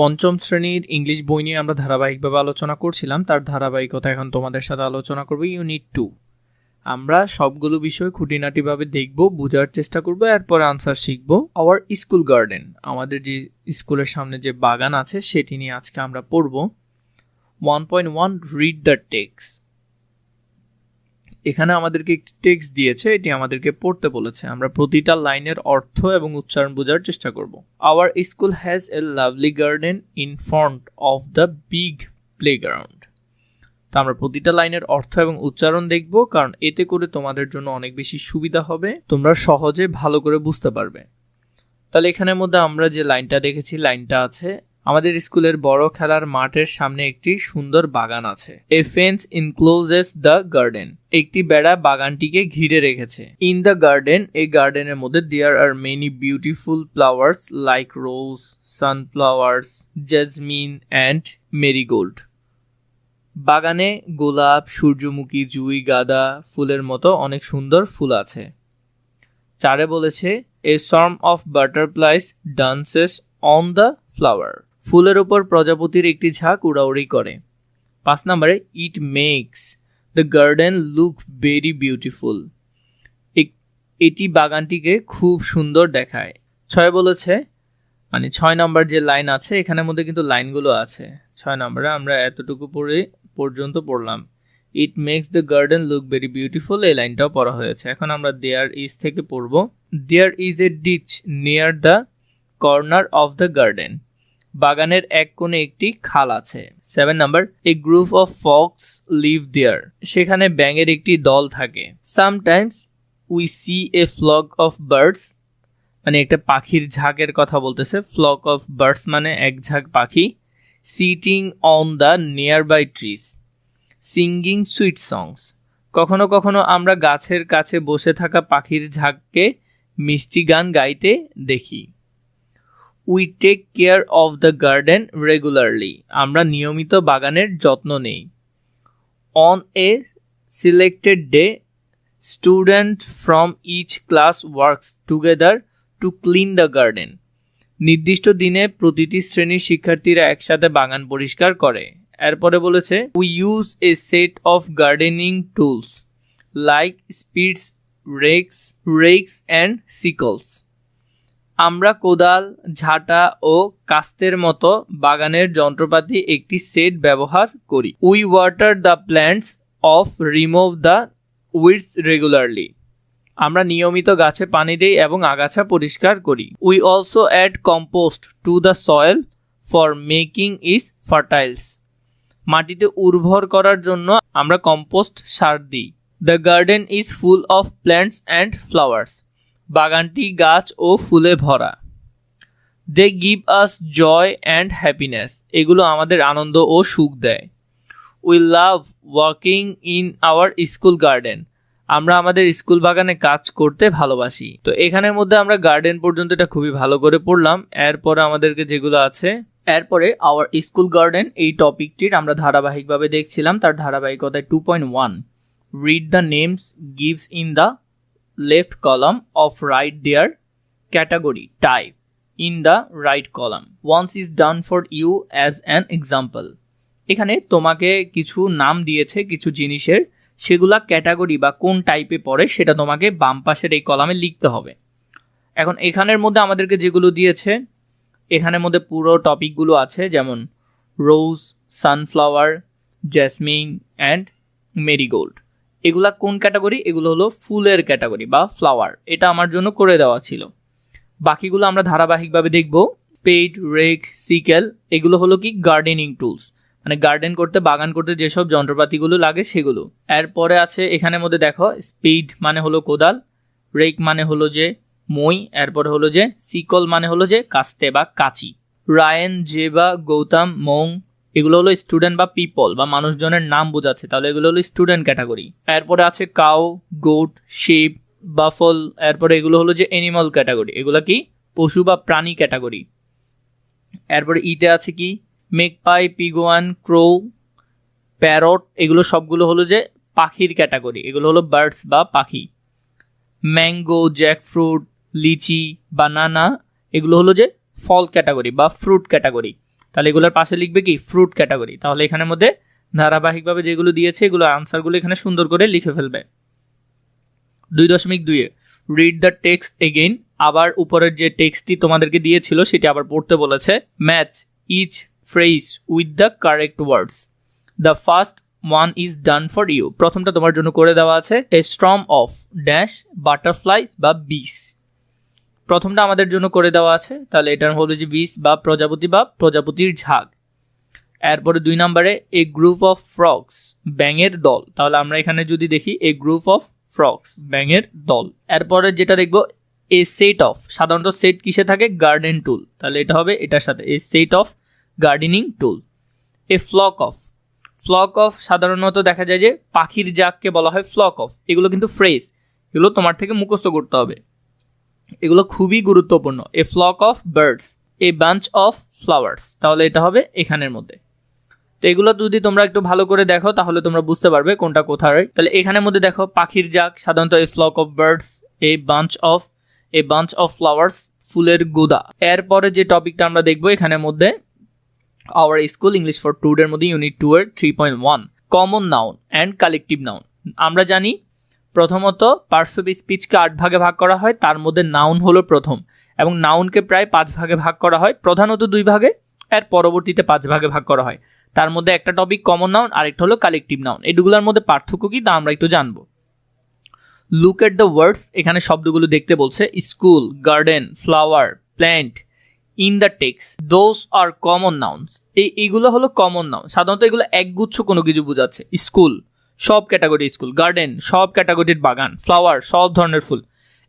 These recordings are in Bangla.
পঞ্চম শ্রেণীর ইংলিশ বই নিয়ে আমরা ধারাবাহিকভাবে আলোচনা করছিলাম, তার ধারাবাহিকতা এখন তোমাদের সাথে আলোচনা করব। ইউনিট 2 আমরা সবগুলো বিষয় খুঁটিনাটিভাবে দেখব, বোঝার চেষ্টা করব, এরপরে আনসার শিখব। আওয়ার স্কুল গার্ডেন, আমাদের যে স্কুলের সামনে যে বাগান আছে সেটি নিয়ে আজকে আমরা পড়ব। 1.1 রিড দ্য টেক্সট। এখানে আমাদেরকে একটি টেক্সট দিয়েছে, এটি আমাদেরকে পড়তে বলেছে। আমরা প্রতিটা লাইনের অর্থ এবং উচ্চারণ বোঝার চেষ্টা করব। Our school has a lovely garden in front of the big playground. তো আমরা প্রতিটা লাইনের অর্থ এবং উচ্চারণ দেখব, কারণ এতে করে তোমাদের জন্য অনেক বেশি সুবিধা হবে, তোমরা সহজে ভালো করে বুঝতে পারবে। তাহলে এখানের মধ্যে আমরা যে লাইনটা দেখেছি, লাইনটা আছে আমাদের স্কুলের বড় খেলার মাঠের সামনে একটি সুন্দর বাগান আছে। এ ফেন্স ইনক্লোজেস দ্য গার্ডেন, একটি বেড়া বাগানটিকে ঘিরে রেখেছে। ইন দ্য গার্ডেন, এই গার্ডেনের মধ্যে there are many beautiful flowers like rose, sunflowers, jasmine and marigold. বাগানে গোলাপ, সূর্যমুখী, জুঁই, গাঁদা ফুলের মতো অনেক সুন্দর ফুল আছে। 4 বলেছে a swarm of butterflies dances on the flower, ফুলের ওপর প্রজাপতির একটি ঝাঁক উড়াউড়ি করে। 5 নম্বরে it makes the garden look very beautiful, এটি বাগানটিকে খুব সুন্দর দেখায়। 6 বলেছে, মানে 6 নম্বর যে লাইন আছে এখানের মধ্যে কিন্তু লাইনগুলো আছে। 6 নম্বরে আমরা এতটুকু পর্যন্ত পড়লাম। It makes the garden look very beautiful, এই লাইনটাও পড়া হয়েছে। এখন আমরা দেয়ার ইজ থেকে পড়ব। There is a ditch near the corner of the garden, বাগানের এক কোণে একটি খাল আছে। 7 number a group of fox live there, সেখানে ব্যাঙের একটি দল থাকে। Sometimes we see a flock of birds, মানে একটা পাখির ঝাঁকের কথা বলতেছে। ফ্লক অফ বার্ডস মানে এক ঝাঁক পাখি। Sitting on the nearby trees singing sweet songs, কখনো কখনো আমরা গাছের কাছে বসে থাকা পাখির ঝাঁককে মিষ্টি গান গাইতে দেখি। We take care of the garden regularly, আমরা নিয়মিত বাগানের যত্ন নেই। On a selected day student from each class works together to clean the garden, নির্দিষ্ট দিনে প্রতিটি শ্রেণীর শিক্ষার্থীরা একসাথে বাগান পরিষ্কার করে। এরপরে বলেছে we use a set of gardening tools like spades, rakes and sickles, আমরা কোদাল, ঝাঁটা ও কাস্তের মতো বাগানের যন্ত্রপাতি একটি সেট ব্যবহার করি। We water the plants of remove the weeds regularly, আমরা নিয়মিত গাছে পানি দিই এবং আগাছা পরিষ্কার করি। We also add compost to the soil for making is fertile, মাটিতে উর্বর করার জন্য আমরা কম্পোস্ট সার দিই। The garden is full of plants and flowers, বাগানটি গাছ ও ফুলে ভরা। They give us joy and happiness, এগুলো আমাদের আনন্দ ও সুখ দেয়। We love working in our school garden, আমরা আমাদের স্কুল বাগানে কাজ করতে ভালোবাসি। তো এখানের মধ্যে আমরা গার্ডেন পর্যন্ত এটা খুবই ভালো করে পড়লাম। এরপরে আমাদেরকে যেগুলো আছে, এরপরে আওয়ার স্কুল গার্ডেন এই টপিকটির আমরা ধারাবাহিকভাবে দেখছিলাম। তার ধারাবাহিকতায় 2.1 read the names gives in the left column of write their category type in the right column. Once is done for you as an example. এখানে তোমাকে কিছু নাম দিয়েছে কিছু জিনিসের, সেগুলা ক্যাটাগরি বা কোন টাইপে পড়ে সেটা তোমাকে বাম পাশের এই কলামে লিখতে হবে। এখন এখানের মধ্যে আমাদেরকে যেগুলো দিয়েছে, এখানের মধ্যে পুরো টপিকগুলো আছে, যেমন রোজ, সানফ্লাওয়ার, জেসমিন অ্যান্ড মেরিগোল্ড। এগুলা কোন ক্যাটাগরি? এগুলো হলো ফুলের ক্যাটাগরি বা ফ্লাওয়ার। এটা আমার জন্য করে দেওয়া ছিল। বাকিগুলো আমরা ধারাবাহিকভাবে দেখব। স্পেড, রেক, সিকেল এগুলো হলো কি গার্ডেনিং টুলস, মানে গার্ডেন করতে, বাগান করতে যেসব যন্ত্রপাতিগুলো লাগে সেগুলো। এরপরে আছে এখানের মধ্যে দেখো, স্পেড মানে হলো কোদাল, রেক মানে হলো যে মই, এরপরে হলো যে সিকল মানে হলো যে কাস্তে বা কাঁচি। রায়ান, জেবা, গৌতম, মং এগুলো হলো স্টুডেন্ট বা পিপল বা মানুষজনের নাম বোঝাচ্ছে, তাহলে এগুলো হলো স্টুডেন্ট ক্যাটাগরি। এরপরে আছে কাউ, গোট, শিপ, বাফল, এরপরে এগুলো হলো যে অ্যানিমাল ক্যাটাগরি, এগুলো কি পশু বা প্রাণী ক্যাটাগরি। এরপরে ইতে আছে কি মেকপাই, পিগুয়ান, ক্রো, প্যারট, এগুলো সবগুলো হলো যে পাখির ক্যাটাগরি, এগুলো হলো বার্ডস বা পাখি। ম্যাঙ্গো, জ্যাকফ্রুট, লিচি, বানানা এগুলো হলো যে ফল ক্যাটাগরি বা ফ্রুট ক্যাটাগরি। তাহলে এগুলোর পাশে লিখবে কি ফ্রুট ক্যাটাগরি। তাহলে এখানের মধ্যে ধারাবাহিকভাবে যেগুলো দিয়েছে এগুলো আনসারগুলো এখানে সুন্দর করে লিখে ফেলবে। 2.2 রিড দ্য টেক্সট এগেইন, আবার উপরের যে টেক্সটটি তোমাদেরকে দিয়েছিল সেটি আবার পড়তে বলেছে। Match each phrase with the correct words, the first one is done for you, প্রথমটা তোমার জন্য করে দেওয়া আছে। A storm of dash butterfly বা বিস, প্রথমটা আমাদের জন্য করে দেওয়া আছে, তাহলে এটার হবে যে বিস বা প্রজাপতির ঝাঁক। এরপরে 2 নম্বরে এ গ্রুপ অফ ফ্রগস, ব্যাঙের দল, তাহলে আমরা এখানে যদি দেখি এ গ্রুপ অফ ফ্রগস, ব্যাঙের দল। এরপরে যেটা দেখবো এ সেট অফ, সাধারণত সেট কিসে থাকে গার্ডেন টুল, তাহলে এটা হবে এটার সাথে a set of gardening tool. A flock of সাধারণত দেখা যায় যে পাখির জাককে বলা হয় ফ্লক অফ, এগুলো কিন্তু ফ্রেজ, এগুলো তোমার থেকে মুখস্থ করতে হবে, এগুলো খুবই গুরুত্বপূর্ণ। A flock of birds, a bunch of flowers, তাহলে এটা হবে এখানের মধ্যে। তো এগুলো যদি তোমরা একটু ভালো করে দেখো তাহলে তোমরা বুঝতে পারবে কোনটা কোথায়। তাহলে এখানের মধ্যে দেখো পাখির জাক সাধারণত a flock of birds, a bunch of flowers, ফুলের গোদা। এরপরে যে টপিকটা আমরা দেখবো এখানের মধ্যে আওয়ার স্কুল ইংলিশ ফর টুডের মধ্যে ইউনিট 2 এর 3.1 common noun and collective noun. আমরা জানি প্রথমত পার্টস অফ স্পিচকে 8 ভাগে ভাগ করা হয়, তার মধ্যে নাউন হলো প্রথম, এবং নাউনকে প্রায় 5 ভাগে ভাগ করা হয়, প্রধানত 2 ভাগে, এর পরবর্তীতে 5 ভাগে ভাগ করা হয়। তার মধ্যে একটা টপিক কমন নাউন, আরেকটা হলো কালেকটিভ নাউন। এগুলোর মধ্যে পার্থক্য কি তা আমরা একটু জানবো। লুক এট দ্য ওয়ার্ডস, এখানে শব্দগুলো দেখতে বলছে। School, garden, flower, plant, in the text, those R common nouns. এইগুলো হলো কমন নাউন, সাধারণত এগুলো একগুচ্ছ কোনো কিছু বোঝাচ্ছে। স্কুল সব ক্যাটাগরি স্কুল, গার্ডেন সব ক্যাটাগরির বাগান, ফ্লাওয়ার সব ধরনের ফুল।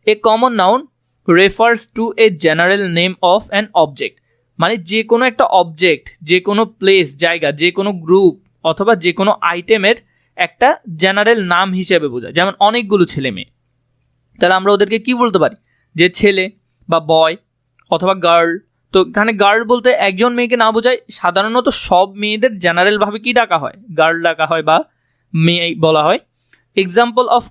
A common noun refers to a general name of an object, মানে যে কোনো একটা অবজেক্ট, যে কোনো প্লেস, জায়গা, যে কোনো গ্রুপ অথবা যে কোনো আইটেমের একটা জেনারেল নাম হিসেবে বোঝায়। যেমন অনেকগুলো ছেলে মেয়ে, তাহলে আমরা ওদেরকে কি বলতে পারি, যে ছেলে বা বয় অথবা গার্ল। তো এখানে গার্ল বলতে একজন মেয়েকে না বোঝায়, সাধারণত সব মেয়েদের জেনারেলভাবে কি ডাকা হয়, গার্ল ডাকা হয় বা মেয়ে বলা হয়। এক্সাম্পল অফ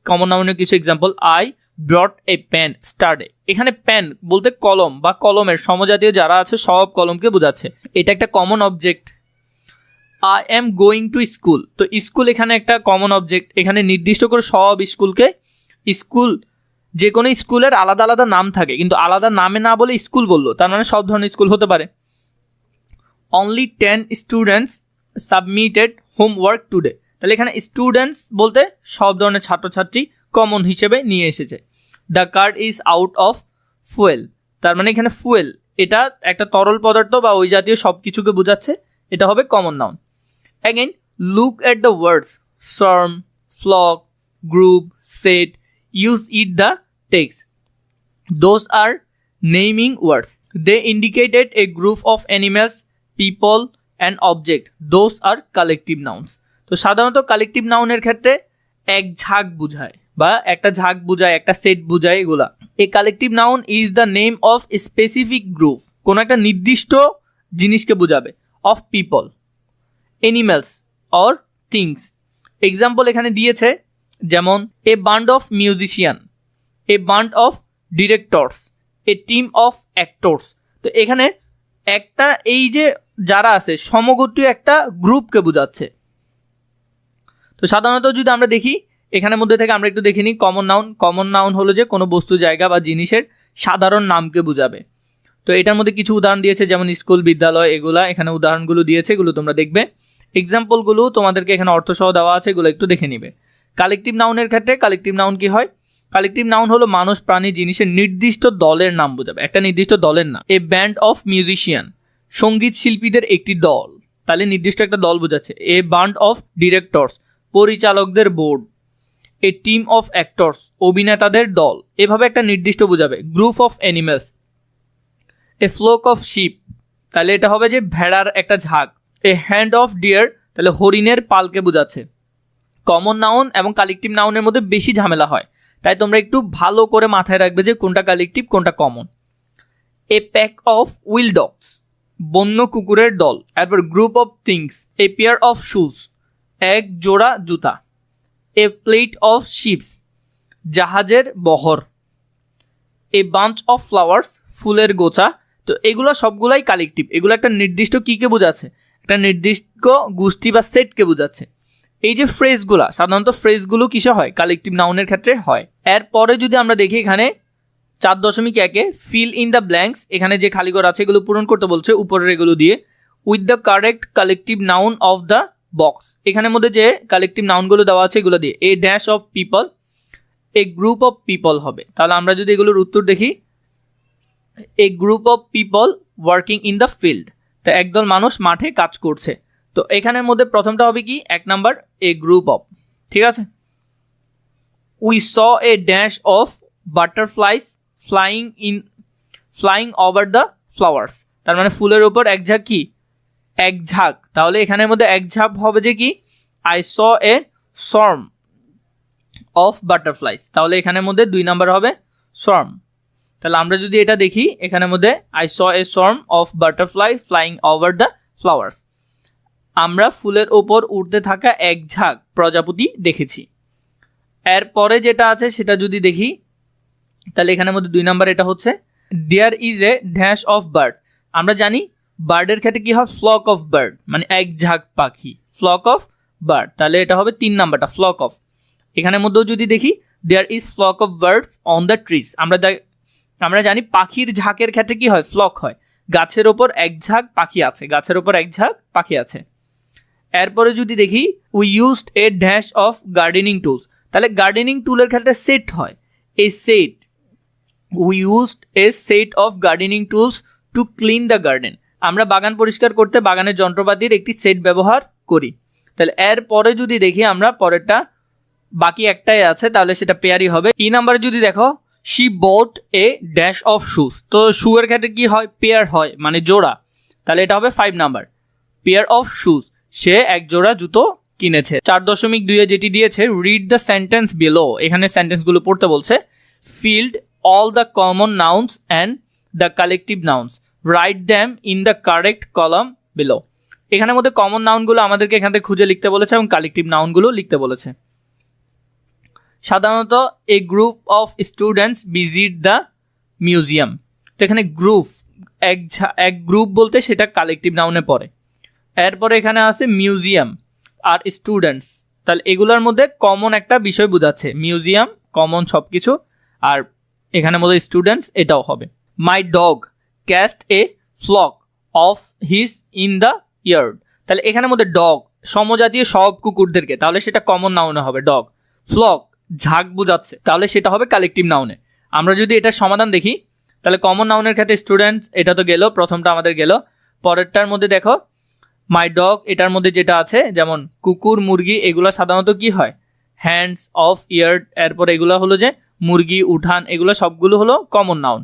কমন নাউনের কিছু example. I brought a pen yesterday, এখানে পেন বলতে কলম বা কলমের সমজাতীয় যারা আছে সব কলমকে বোঝাচ্ছে, এটা একটা common object. I am going to school, তো স্কুল এখানে একটা কমন অবজেক্ট, এখানে নির্দিষ্ট করে সব স্কুলকে, স্কুল যে কোনো স্কুলের আলাদা আলাদা নাম থাকে, কিন্তু আলাদা নামে না বলে স্কুল বললো, তার মানে সব ধরনের স্কুল হতে পারে। Only 10 students submitted homework today, তাহলে এখানে স্টুডেন্টস বলতে সব ধরনের ছাত্রছাত্রী কমন হিসেবে নিয়ে এসেছে। The card is out of fuel, তার মানে এখানে ফুয়েল এটা একটা তরল পদার্থ বা ওই জাতীয় সব কিছুকে বোঝাচ্ছে, এটা হবে common noun. Again look at the words swarm, flock, group, set, use it the text, those are naming words, they indicated a group of animals, people and object, those are collective nouns. তো সাধারণত কালেকটিভ নাউনের ক্ষেত্রে এক ঝাঁক বুঝায় বা একটা ঝাঁক বুঝায়, একটা সেট বুঝায় এগুলা। A collective noun is the name of specific group, কোনো একটা নির্দিষ্ট জিনিসকে বোঝাবে। Of people, animals or things. Example এখানে দিয়েছে, যেমন a band of musician, a band of directors, a team of actors. তো এখানে একটা এই যে যারা আছে সমগোত্রীয় একটা গ্রুপকে বোঝাচ্ছে। তো সাধারণত যদি আমরা দেখি এখানের মধ্যে থেকে আমরা একটু দেখে নিই কমন নাউন হলো যে কোনো বস্তু, জায়গা বা জিনিসের সাধারণ নামকে বোঝাবে। তো এটার মধ্যে কিছু উদাহরণ দিয়েছে, যেমন স্কুল, বিদ্যালয়, এগুলা এখানে উদাহরণগুলো দিয়েছে, এগুলো তোমরা দেখবে। এক্সাম্পলগুলো তোমাদেরকে এখানে অর্থসহ দেওয়া আছে, এগুলো একটু দেখে নিবে। কালেকটিভ নাউনের ক্ষেত্রে কালেকটিভ নাউন কি হয়, কালেকটিভ নাউন হলো মানুষ, প্রাণী, জিনিসের নির্দিষ্ট দলের নাম বোঝাবে, একটা নির্দিষ্ট দলের নাম। এ ব্যান্ড অফ মিউজিশিয়ান, সঙ্গীত শিল্পীদের একটি দল, তাহলে নির্দিষ্ট একটা দল বোঝাচ্ছে। এ বান্ড অফ ডিরেক্টরস, পরিচালকদের বোর্ড। এ টিম অফ অ্যাক্টরস, অভিনেতাদের দল, এভাবে একটা নির্দিষ্ট বোঝাবে। Group of animals, a flock of sheep, তাহলে এটা হবে যে ভেড়ার একটা ঝাঁক। এ হ্যান্ড অফ ডিয়ার, তাহলে হরিণের পালকে বোঝাচ্ছে। কমন নাউন এবং কালেকটিভ নাউনের মধ্যে বেশি ঝামেলা হয়, তাই তোমরা একটু ভালো করে মাথায় রাখবে যে কোনটা কালেকটিভ কোনটা common. A pack of will dogs, বন্য কুকুরের দল। এরপর group of things, a pair of shoes, এক জোড়া জুতা। এ প্লেট অফ শিপস, জাহাজের বহর। এ বাঞ্চ অফ ফ্লাওয়ার্স, ফুলের গোছা, তো এগুলো সবগুলাই কালেকটিভ, এগুলো একটা নির্দিষ্ট কীকে বোঝাচ্ছে, একটা নির্দিষ্ট গোষ্ঠী বা সেটকে বোঝাচ্ছে। এই যে ফ্রেজগুলো, সাধারণত ফ্রেজগুলো কিসে হয়, কালেকটিভ নাউনের ক্ষেত্রে হয়। এরপরে যদি আমরা দেখি এখানে 4.1 ফিল ইন দ্য ব্ল্যাঙ্কস, এখানে যে খালি ঘর আছে এগুলো পূরণ করতে বলছে উপরের এগুলো দিয়ে, with the correct collective noun of the box. এখানের মধ্যে যে কালেকটিভ নাউনগুলো দেওয়া আছে এগুলো দিয়ে, a dash of people, a group of people হবে। তাহলে আমরা যদি এগুলোর উত্তর দেখি, a group of people working in the field, তো একদল মানুষ মাঠে কাজ করছে। তো এখানের মধ্যে প্রথমটা হবে কি, 1 নাম্বার এ গ্রুপ অফ, ঠিক আছে। We saw A dash of butterflies flying over the flowers, তার মানে ফুলের উপর এক ঝাঁক কি, এক ঝাঁক। তাহলে এখানের মধ্যে এক ঝাঁক হবে যে কি, I saw a swarm of butterflies, তাহলে এখানের মধ্যে 2 নাম্বার হবে সর্ম। তাহলে আমরা যদি এটা দেখি, এখানের মধ্যে I saw a swarm of butterfly flying over the flowers, আমরা ফুলের ওপর উড়তে থাকা এক ঝাঁক প্রজাপতি দেখেছি। এরপরে যেটা আছে সেটা যদি দেখি, তাহলে এখানের মধ্যে 2 নাম্বার এটা হচ্ছে there is a dash of bird, আমরা জানি বার্ডের ক্ষেত্রে কি হয়, ফ্লক অফ বার্ড, মানে এক ঝাঁক পাখি, ফ্লক অফ বার্ড, তাহলে এটা হবে 3 নাম্বারটা ফ্লক অফ। এখানের মধ্যেও যদি দেখি there is flock of birds on the trees, আমরা জানি পাখির ঝাঁকের ক্ষেত্রে কি হয়, ফ্লক হয়, গাছের ওপর এক ঝাঁক পাখি আছে, গাছের ওপর এক ঝাঁক পাখি আছে। এরপরে যদি দেখি we used a dash of gardening tools, তাহলে গার্ডেনিং টুলের ক্ষেত্রে সেট হয়, a set, we used a set of gardening tools to clean the garden, আমরা বাগান পরিষ্কার করতে বাগানের যন্ত্রপাতির একটি সেট ব্যবহার করি। তাহলে এরপরে যদি দেখি আমরা পরেরটা, বাকি একটাই আছে, তাহলে সেটা পেয়ারই হবে। ই নাম্বারে যদি দেখো she bought a dash of shoes, তো শু এর ক্ষেত্রে কি হয়, পেয়ার হয়, মানে জোড়া, তাহলে এটা হবে 5 নাম্বার পেয়ার অফ শুজ, সে এক জোড়া জুতো কিনেছে। 4.2 যেটি দিয়েছে রিড দ্য সেন্টেন্স বিলো, এখানে সেন্টেন্সগুলো পড়তে বলছে। Field all the common nouns and the collective nouns, write them in the correct column below, এখানের মধ্যে কমন নাউনগুলো আমাদেরকে এখান থেকে খুঁজে লিখতে বলেছে এবং কালেকটিভ নাউনগুলো লিখতে বলেছে। সাধারণত a group of students visit the museum, তো এখানে গ্রুপ, এক গ্রুপ বলতে সেটা কালেকটিভ নাউনে পড়ে। এরপরে এখানে আছে মিউজিয়াম আর স্টুডেন্টস, তাহলে এগুলোর মধ্যে কমন একটা বিষয় বোঝাচ্ছে, মিউজিয়াম কমন সব কিছু, আর এখানের মধ্যে স্টুডেন্টস এটাও হবে। My dog chased a flock of his in the yard, তাহলে এখানের মধ্যে ডগ সমজাতীয় সব কুকুরদেরকে, তাহলে সেটা কমন নাউনে হবে ডগ। ফ্লক ঝাঁক বোঝাচ্ছে, তাহলে সেটা হবে কালেকটিভ নাউনে। আমরা যদি এটার সমাধান দেখি, তাহলে কমন নাউনের ক্ষেত্রে স্টুডেন্টস এটা তো গেল, প্রথমটা আমাদের গেল। পরেরটার মধ্যে দেখো মাই ডগ, এটার মধ্যে যেটা আছে যেমন কুকুর, মুরগি, এগুলো সাধারণত কি হয়, হ্যান্ডস অফ ইয়ার্ড, এরপর এগুলো হলো যে মুরগি, উঠান, এগুলো সবগুলো হলো কমন নাউন।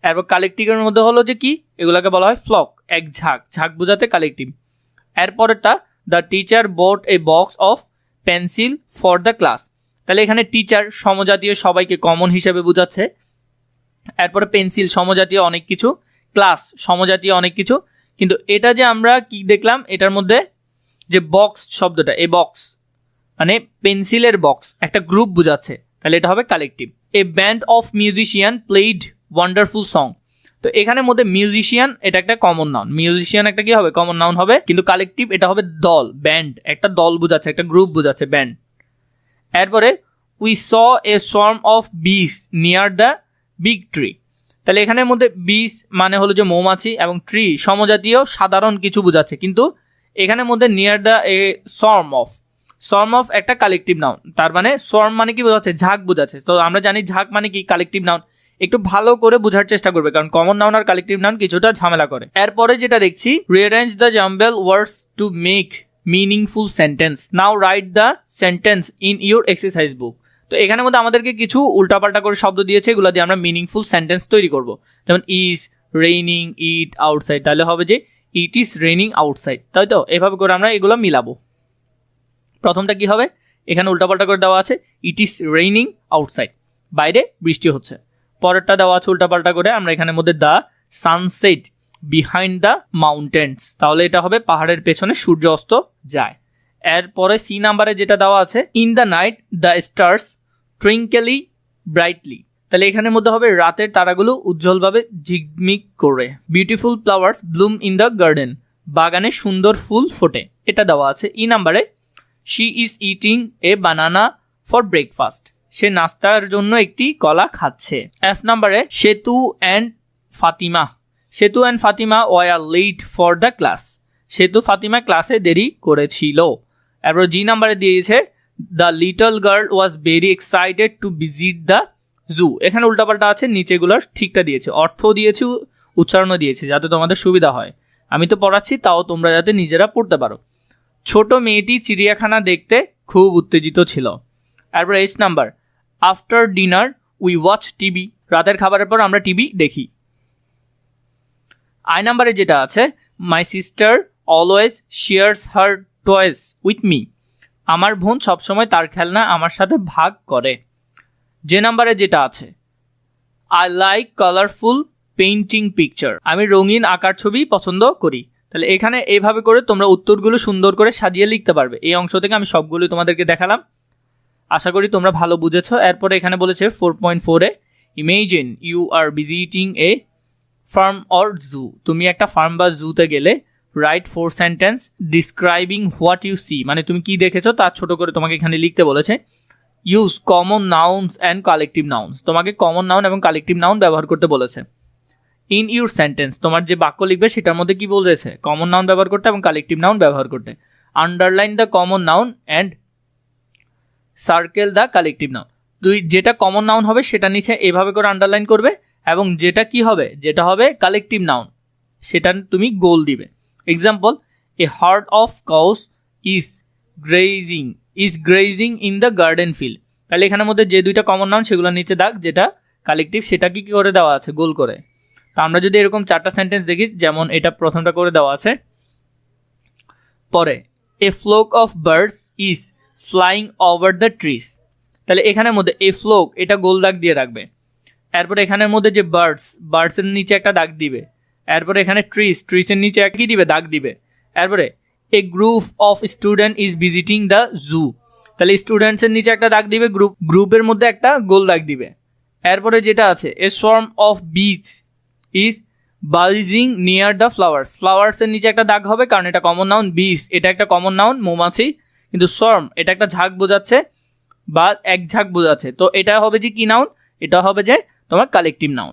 এরপর কালেকটিভের মধ্যে হলো যে কি, এগুলোকে বলা হয় ফ্লক, এক ঝাঁক, ঝাঁক বোঝাতে কালেকটিভ। এরপরেরটা the teacher bought a box of pencil for the class, তাহলে এখানে টিচার সমজাতীয় সবাইকে কমন হিসেবে বোঝাচ্ছে। এরপরে পেন্সিল সমজাতীয় অনেক কিছু, ক্লাস সমজাতীয় অনেক কিছু, কিন্তু এটা যে আমরা কি দেখলাম, এটার মধ্যে যে বক্স শব্দটা, এই বক্স মানে পেন্সিলের বক্স, একটা গ্রুপ বোঝাচ্ছে, তাহলে এটা হবে collective. A band of musician played wonderful song, তো এখানের মধ্যে মিউজিশিয়ান এটা একটা কমন নাউন, মিউজিশিয়ান একটা কি হবে, কমন নাউন হবে, কিন্তু কালেকটিভ এটা হবে দল, ব্যান্ড একটা দল বোঝাচ্ছে, একটা গ্রুপ বোঝাচ্ছে ব্যান্ড। এরপরে we saw A swarm of বিস নিয়ার দ্য বিগ ট্রি, তাহলে এখানের মধ্যে বিস মানে হলো যে মৌমাছি, এবং ট্রি সমজাতীয় সাধারণ কিছু বোঝাচ্ছে, কিন্তু এখানের মধ্যে near the A swarm of একটা কালেকটিভ নাউন, তার মানে সোয়ার্ম মানে কি বোঝাচ্ছে, ঝাঁক বোঝাচ্ছে। তো আমরা জানি ঝাঁক মানে কি কালেকটিভ নাউন, একটু ভালো করে বোঝার চেষ্টা করবে, কারণ কমন নাউন আর কালেকটিভ নাউন কিছুটা ঝামেলা করে। এরপরে যেটা দেখছি rearrange the jumble words to make meaningful sentence, now write the sentence in your exercise বুক, তো এখানের মধ্যে আমাদেরকে কিছু উল্টাপাল্টা করে শব্দ দিয়েছে, এগুলো দিয়ে আমরা মিনিংফুল সেন্টেন্স তৈরি করব। যেমন ইজ রেইনিং ইট আউটসাইড, তাহলে হবে যে ইট ইজ রেইনিং আউটসাইড, তাই তো এভাবে করে আমরা এগুলো মিলাবো। প্রথমটা কি হবে, এখানে উল্টাপাল্টা করে দেওয়া আছে ইট ইজ রেইনিং আউটসাইড, বাইরে বৃষ্টি হচ্ছে। পরেরটা দেওয়া আছে উল্টাপাল্টা করে, আমরা এখানের মধ্যে the sunset behind the mountains, তাহলে এটা হবে পাহাড়ের পেছনে সূর্য অস্ত যায়। এরপরে সি নাম্বারে যেটা দেওয়া আছে in the night the stars twinkle brightly, তাহলে এখানের মধ্যে হবে রাতের তারাগুলো উজ্জ্বলভাবে ঝিকমিক করে। Beautiful flowers bloom in the garden, বাগানে সুন্দর ফুল ফোটে, এটা দেওয়া আছে। ই নাম্বারে she is eating a banana for breakfast, সে নাস্তার জন্য একটি কলা খাচ্ছে। এফ নাম্বারে Setu and Fatima were late for the class, Setu Fatima ক্লাসে দেরি করেছিল। এরপর জি নাম্বারে দিয়েছে the little girl was very excited to visit the zoo, এখানে উল্টাপাল্টা আছে, নিচেগুলোর ঠিকটা দিয়েছে, অর্থও দিয়েছি উচ্চারণও দিয়েছি যাতে তোমাদের সুবিধা হয়। আমি তো পড়াচ্ছি, তাও তোমরা যাতে নিজেরা পড়তে পারো। ছোট মেয়েটি চিড়িয়াখানা দেখতে খুব উত্তেজিত ছিল। এরপর H number after dinner we watch TV, রাতের খাবারের পর আমরা টিভি দেখি। আই নাম্বারে যেটা আছে my sister always shares her toys with me, আমার বোন সবসময় তার খেলনা আমার সাথে ভাগ করে। যে নাম্বারে যেটা আছে I like colourful painting picture, আমি রঙিন আঁকার ছবি পছন্দ করি। তাহলে এখানে এইভাবে করে তোমরা উত্তরগুলো সুন্দর করে সাজিয়ে লিখতে পারবে। এই অংশ থেকে আমি সবগুলো তোমাদেরকে দেখালাম, আশা করি তোমরা ভালো বুঝেছো। এরপরে এখানে বলেছে 4.4-এ imagine you are visiting a farm or zoo, তুমি একটা ফার্ম বা জুতে গেলে write 4 sentence describing what you see, মানে তুমি কি দেখেছো তার ছোট করে তোমাকে এখানে লিখতে বলেছে। Use common nouns and collective nouns, তোমাকে কমন নাউন এবং কালেকটিভ নাউন ব্যবহার করতে বলেছে। ইন ইউর সেন্টেন্স, তোমার যে বাক্য লিখবে সেটার মধ্যে কি বলেছে, কমন নাউন ব্যবহার করতে এবং কালেকটিভ নাউন ব্যবহার করতে। Underline the common noun and circle the collective noun, তুই যেটা কমন নাউন হবে সেটা নিচে এভাবে করে আন্ডারলাইন করবে, এবং যেটা কি হবে, যেটা হবে কালেকটিভ নাউন সেটা তুমি গোল দিবে। Example, A hard of cows is grazing in the garden field, তাহলে এখানের মধ্যে যে দুইটা কমন নাউন সেগুলো নিচে দাগ, যেটা কালেকটিভ সেটা কি করে দেওয়া আছে, গোল করে। তো আমরা যদি এরকম 4টা সেন্টেন্স দেখি, যেমন এটা প্রথমটা করে দেওয়া আছে, পরে a flock of birds is flying over the trees, তাহলে এখানের মধ্যে এ ফ্লোক এটা গোল দাগ দিয়ে রাখবে। এরপরে এখানের মধ্যে যে বার্ডসের নিচে একটা দাগ দিবে। এরপরে এখানে ট্রিজের নিচে কি দিবে, দাগ দিবে। এরপরে a group of student is visiting the zoo, তাহলে স্টুডেন্টসের নিচে একটা দাগ দিবে, গ্রুপের মধ্যে একটা গোল দাগ দিবে। এরপরে যেটা আছে এ সোয়ার্ম অফ বিজ ইজ বাজিং নিয়ার দ্য ফ্লাওয়ার্সের নিচে একটা দাগ হবে, কারণ এটা কমন নাউন। বিজ এটা একটা কমন নাউন, মৌমাছি, কিন্তু সোয়ার্ম এটা একটা ঝাঁক বোঝাচ্ছে বা এক ঝাঁক বোঝাচ্ছে, তো এটা হবে যে কি নাউন, এটা হবে যে তোমার কালেকটিভ নাউন।